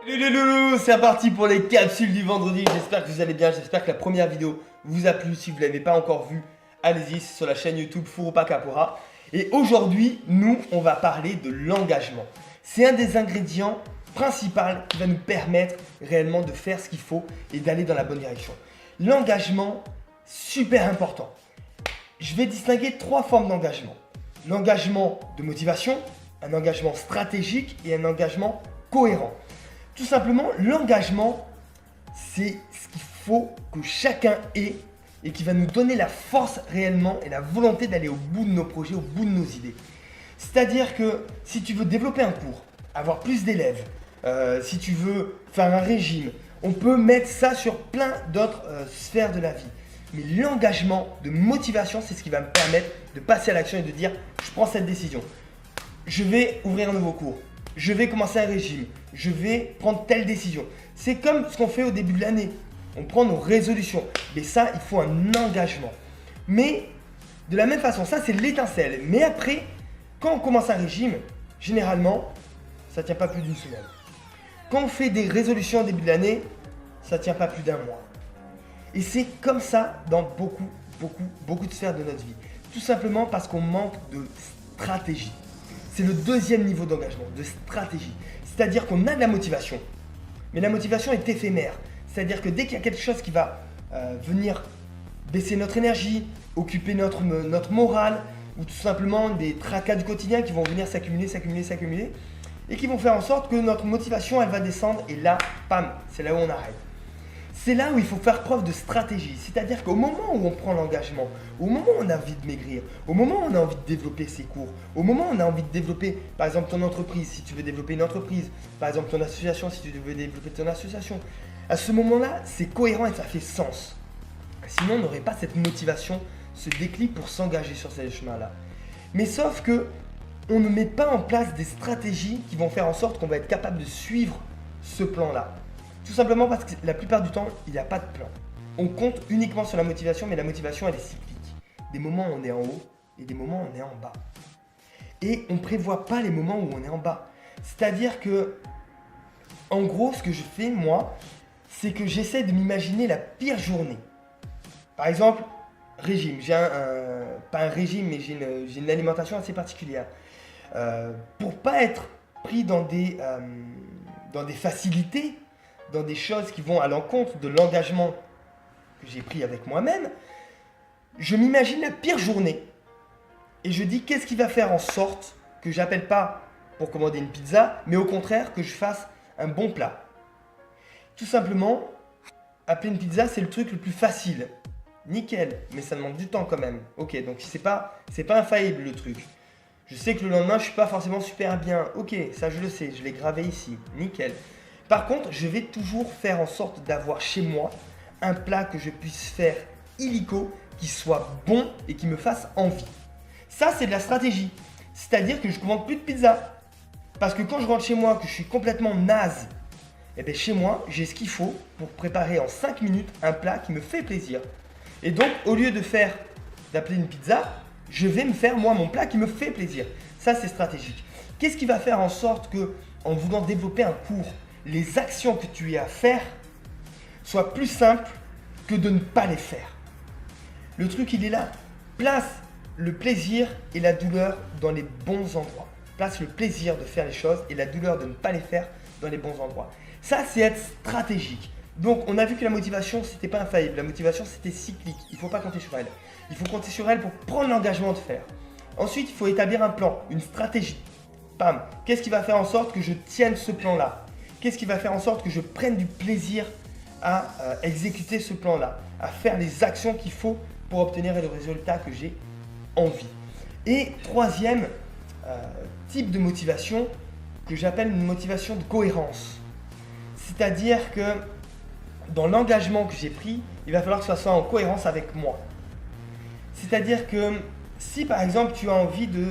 Les loulous, c'est parti pour les capsules du vendredi. J'espère que vous allez bien, j'espère que la première vidéo vous a plu. Si vous ne l'avez pas encore vue, allez-y, c'est sur la chaîne YouTube Furupa Kapora. Et aujourd'hui, nous, on va parler de l'engagement. C'est un des ingrédients principaux qui va nous permettre réellement de faire ce qu'il faut et d'aller dans la bonne direction. L'engagement, super important. Je vais distinguer trois formes d'engagement. L'engagement de motivation, un engagement stratégique et un engagement cohérent. Tout simplement, l'engagement, c'est ce qu'il faut que chacun ait et qui va nous donner la force réellement et la volonté d'aller au bout de nos projets, au bout de nos idées. C'est-à-dire que si tu veux développer un cours, avoir plus d'élèves, si tu veux faire un régime, on peut mettre ça sur plein d'autres sphères de la vie. Mais l'engagement de motivation, c'est ce qui va me permettre de passer à l'action et de dire je prends cette décision. Je vais ouvrir un nouveau cours. Je vais commencer un régime. Je vais prendre telle décision. C'est comme ce qu'on fait au début de l'année. On prend nos résolutions. Mais ça, il faut un engagement. Mais de la même façon, ça c'est l'étincelle. Mais après, quand on commence un régime, généralement, ça ne tient pas plus d'une semaine. Quand on fait des résolutions au début de l'année, ça ne tient pas plus d'un mois. Et c'est comme ça dans beaucoup de sphères de notre vie. Tout simplement parce qu'on manque de stratégie. C'est le deuxième niveau d'engagement, de stratégie. C'est-à-dire qu'on a de la motivation, mais la motivation est éphémère. C'est-à-dire que dès qu'il y a quelque chose qui va venir baisser notre énergie, occuper notre morale, ou tout simplement des tracas du quotidien qui vont venir s'accumuler, et qui vont faire en sorte que notre motivation, elle va descendre, et là, pam, c'est là où on arrête. C'est là où il faut faire preuve de stratégie. C'est-à-dire qu'au moment où on prend l'engagement, au moment où on a envie de maigrir, au moment où on a envie de développer ses cours, au moment où on a envie de développer, par exemple, ton entreprise, si tu veux développer une entreprise, par exemple, ton association, si tu veux développer ton association, à ce moment-là, c'est cohérent et ça fait sens. Sinon, on n'aurait pas cette motivation, ce déclic pour s'engager sur ces chemins-là. Mais sauf que on ne met pas en place des stratégies qui vont faire en sorte qu'on va être capable de suivre ce plan-là. Tout simplement parce que la plupart du temps, il n'y a pas de plan. On compte uniquement sur la motivation, mais la motivation, elle est cyclique. Des moments où on est en haut et des moments où on est en bas. Et on ne prévoit pas les moments où on est en bas. C'est-à-dire que, en gros, ce que je fais, moi, c'est que j'essaie de m'imaginer la pire journée. Par exemple, régime. Pas un régime, mais j'ai une alimentation assez particulière. Pour pas être pris dans des facilités, dans des choses qui vont à l'encontre de l'engagement que j'ai pris avec moi-même, je m'imagine la pire journée. Et je dis qu'est-ce qui va faire en sorte que j'appelle pas pour commander une pizza, mais au contraire que je fasse un bon plat. Tout simplement, appeler une pizza, c'est le truc le plus facile. Nickel, mais ça demande du temps quand même. Ok, donc c'est pas infaillible le truc. Je sais que le lendemain, je suis pas forcément super bien. Ok, ça je le sais, je l'ai gravé ici. Nickel. Par contre, je vais toujours faire en sorte d'avoir chez moi un plat que je puisse faire illico, qui soit bon et qui me fasse envie. Ça, c'est de la stratégie. C'est-à-dire que je ne commande plus de pizza. Parce que quand je rentre chez moi, que je suis complètement naze, et bien chez moi, j'ai ce qu'il faut pour préparer en 5 minutes un plat qui me fait plaisir. Et donc, au lieu d'appeler une pizza, je vais me faire moi mon plat qui me fait plaisir. Ça, c'est stratégique. Qu'est-ce qui va faire en sorte que, en voulant développer un cours, les actions que tu as à faire soient plus simples que de ne pas les faire? Le truc, il est là. Place le plaisir et la douleur dans les bons endroits. Place le plaisir de faire les choses et la douleur de ne pas les faire dans les bons endroits. Ça, c'est être stratégique. Donc, on a vu que la motivation, c'était pas infaillible. La motivation, c'était cyclique. Il ne faut pas compter sur elle. Il faut compter sur elle pour prendre l'engagement de faire. Ensuite, il faut établir un plan, une stratégie. Pam. Qu'est-ce qui va faire en sorte que je tienne ce plan-là? Qu'est-ce qui va faire en sorte que je prenne du plaisir à exécuter ce plan-là, à faire les actions qu'il faut pour obtenir le résultat que j'ai envie. Et troisième type de motivation que j'appelle une motivation de cohérence. C'est-à-dire que dans l'engagement que j'ai pris, il va falloir que ça soit en cohérence avec moi. C'est-à-dire que si par exemple tu as envie de,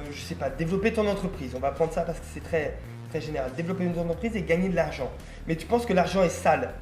je sais pas, développer ton entreprise, on va prendre ça parce que c'est très général, développer une entreprise et gagner de l'argent, mais tu penses que l'argent est sale,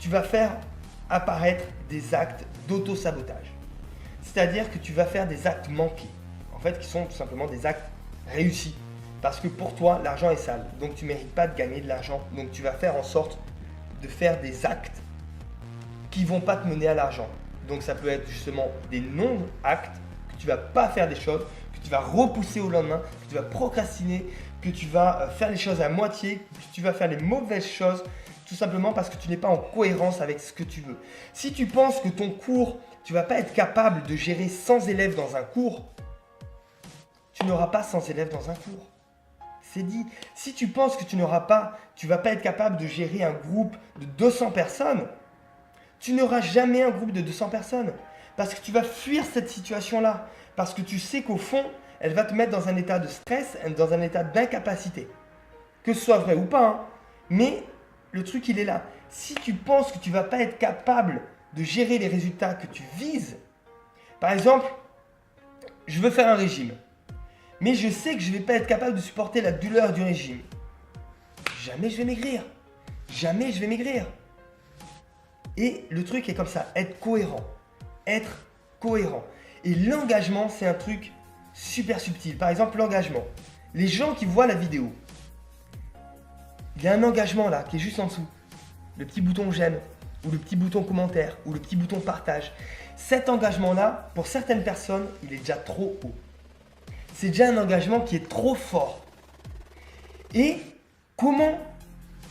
tu vas faire apparaître des actes d'auto-sabotage. C'est-à-dire que tu vas faire des actes manqués, en fait qui sont tout simplement des actes réussis. Parce que pour toi, l'argent est sale. Donc tu ne mérites pas de gagner de l'argent. Donc tu vas faire en sorte de faire des actes qui ne vont pas te mener à l'argent. Donc ça peut être justement des non-actes, que tu ne vas pas faire des choses, que tu vas repousser au lendemain, que tu vas procrastiner, que tu vas faire les choses à moitié, que tu vas faire les mauvaises choses, tout simplement parce que tu n'es pas en cohérence avec ce que tu veux. Si tu penses que ton cours, tu ne vas pas être capable de gérer 100 élèves dans un cours, tu n'auras pas 100 élèves dans un cours. C'est dit. Si tu penses que tu ne vas pas être capable de gérer un groupe de 200 personnes, tu n'auras jamais un groupe de 200 personnes. Parce que tu vas fuir cette situation-là. Parce que tu sais qu'au fond, elle va te mettre dans un état de stress, dans un état d'incapacité. Que ce soit vrai ou pas, hein. Mais le truc, il est là. Si tu penses que tu ne vas pas être capable de gérer les résultats que tu vises, par exemple, je veux faire un régime. Mais je sais que je ne vais pas être capable de supporter la douleur du régime. Jamais je vais maigrir. Jamais je vais maigrir. Et le truc est comme ça, être cohérent. Être cohérent. Et l'engagement, c'est un truc super subtil. Par exemple, l'engagement. Les gens qui voient la vidéo, il y a un engagement là qui est juste en dessous. Le petit bouton j'aime, ou le petit bouton commentaire, ou le petit bouton partage. Cet engagement-là, pour certaines personnes, il est déjà trop haut. C'est déjà un engagement qui est trop fort. Et comment,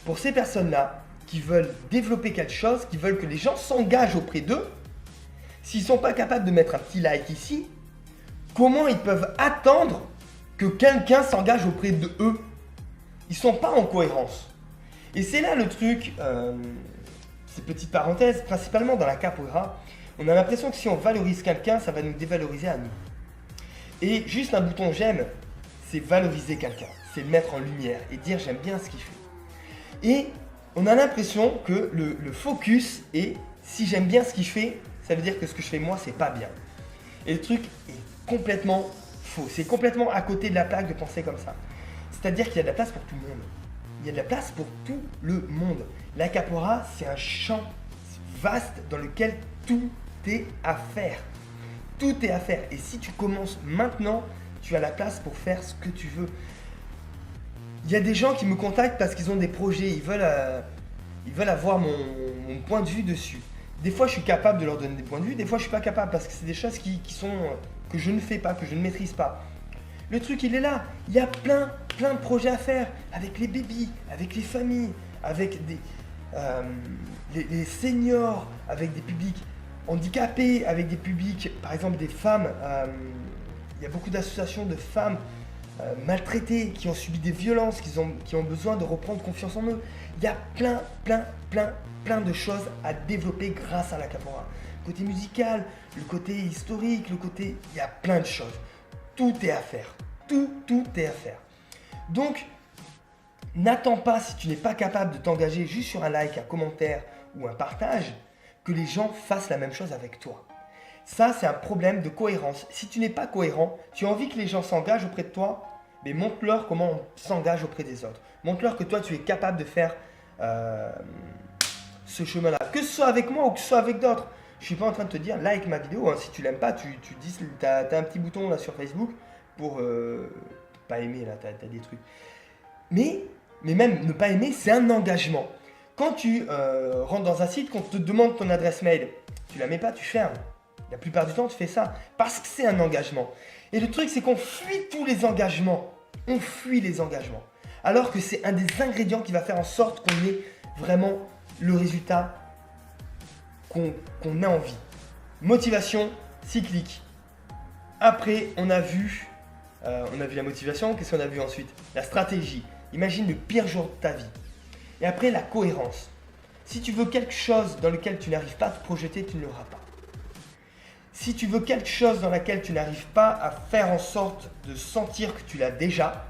pour ces personnes-là, qui veulent développer quelque chose, qui veulent que les gens s'engagent auprès d'eux, s'ils ne sont pas capables de mettre un petit like ici, comment ils peuvent attendre que quelqu'un s'engage auprès d'eux? Ils ne sont pas en cohérence. Et c'est là le truc, ces petites parenthèses, principalement dans la capoeira, on a l'impression que si on valorise quelqu'un, ça va nous dévaloriser à nous. Et juste un bouton j'aime, c'est valoriser quelqu'un, c'est le mettre en lumière et dire j'aime bien ce qu'il fait. Et on a l'impression que le focus est si j'aime bien ce qu'il fait, ça veut dire que ce que je fais moi, c'est pas bien. Et le truc est complètement faux, c'est complètement à côté de la plaque de penser comme ça. C'est-à-dire qu'il y a de la place pour tout le monde. Il y a de la place pour tout le monde. La capoeira, c'est un champ vaste dans lequel tout est à faire. Tout est à faire. Et si tu commences maintenant, tu as la place pour faire ce que tu veux. Il y a des gens qui me contactent parce qu'ils ont des projets. Ils veulent avoir mon point de vue dessus. Des fois, je suis capable de leur donner des points de vue. Des fois, je ne suis pas capable parce que c'est des choses que je ne fais pas, que je ne maîtrise pas. Le truc, il est là. Il y a plein de projets à faire avec les bébés, avec les familles, avec les seniors, avec des publics handicapés, avec des publics, par exemple des femmes. Il y a beaucoup d'associations de femmes maltraitées qui ont subi des violences, qui ont besoin de reprendre confiance en eux. Il y a plein de choses à développer grâce à la capoeira. Le côté musical, le côté historique, il y a plein de choses. Tout est à faire. Tout est à faire. Donc, n'attends pas, si tu n'es pas capable de t'engager juste sur un like, un commentaire ou un partage, que les gens fassent la même chose avec toi. Ça, c'est un problème de cohérence. Si tu n'es pas cohérent, tu as envie que les gens s'engagent auprès de toi, mais montre-leur comment on s'engage auprès des autres. Montre-leur que toi, tu es capable de faire ce chemin-là. Que ce soit avec moi ou que ce soit avec d'autres. Je ne suis pas en train de te dire like ma vidéo. Hein. Si tu l'aimes pas, tu dis, tu as un petit bouton là sur Facebook pour pas aimer, là, tu as des trucs. Mais même ne pas aimer, c'est un engagement. Quand tu rentres dans un site, qu'on te demande ton adresse mail, tu la mets pas, tu fermes. La plupart du temps, tu fais ça parce que c'est un engagement. Et le truc, c'est qu'on fuit tous les engagements. On fuit les engagements. Alors que c'est un des ingrédients qui va faire en sorte qu'on ait vraiment le résultat qu'on a envie. Motivation cyclique. Après, on a vu la motivation. Qu'est-ce qu'on a vu ensuite? La stratégie. Imagine le pire jour de ta vie. Et après, la cohérence. Si tu veux quelque chose dans lequel tu n'arrives pas à te projeter, tu ne l'auras pas. Si tu veux quelque chose dans lequel tu n'arrives pas à faire en sorte de sentir que tu l'as déjà,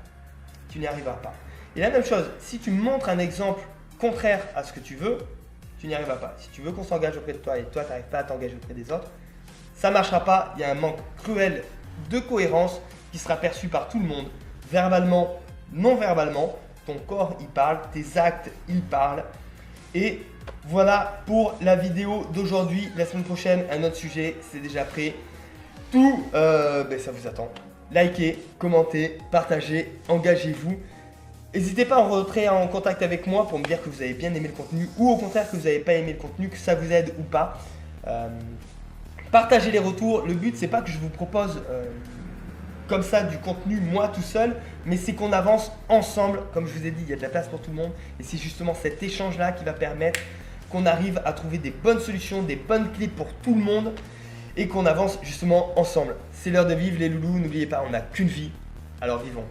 tu n'y arriveras pas. Et la même chose, si tu montres un exemple contraire à ce que tu veux, tu n'y arriveras pas. Si tu veux qu'on s'engage auprès de toi et toi, tu n'arrives pas à t'engager auprès des autres, ça ne marchera pas. Il y a un manque cruel de cohérence qui sera perçu par tout le monde, verbalement, non verbalement. Ton corps, il parle, tes actes, ils parlent. Et voilà pour la vidéo d'aujourd'hui. La semaine prochaine, un autre sujet, c'est déjà prêt. Tout, ça vous attend. likez, commentez, partagez, engagez-vous. N'hésitez pas à rentrer en contact avec moi pour me dire que vous avez bien aimé le contenu ou au contraire que vous n'avez pas aimé le contenu, que ça vous aide ou pas. Partagez les retours. Le but, c'est pas que je vous propose comme ça du contenu moi tout seul, mais c'est qu'on avance ensemble. Comme je vous ai dit, il y a de la place pour tout le monde et c'est justement cet échange-là qui va permettre qu'on arrive à trouver des bonnes solutions, des bonnes clés pour tout le monde et qu'on avance justement ensemble. C'est l'heure de vivre les loulous, n'oubliez pas, on n'a qu'une vie, alors vivons.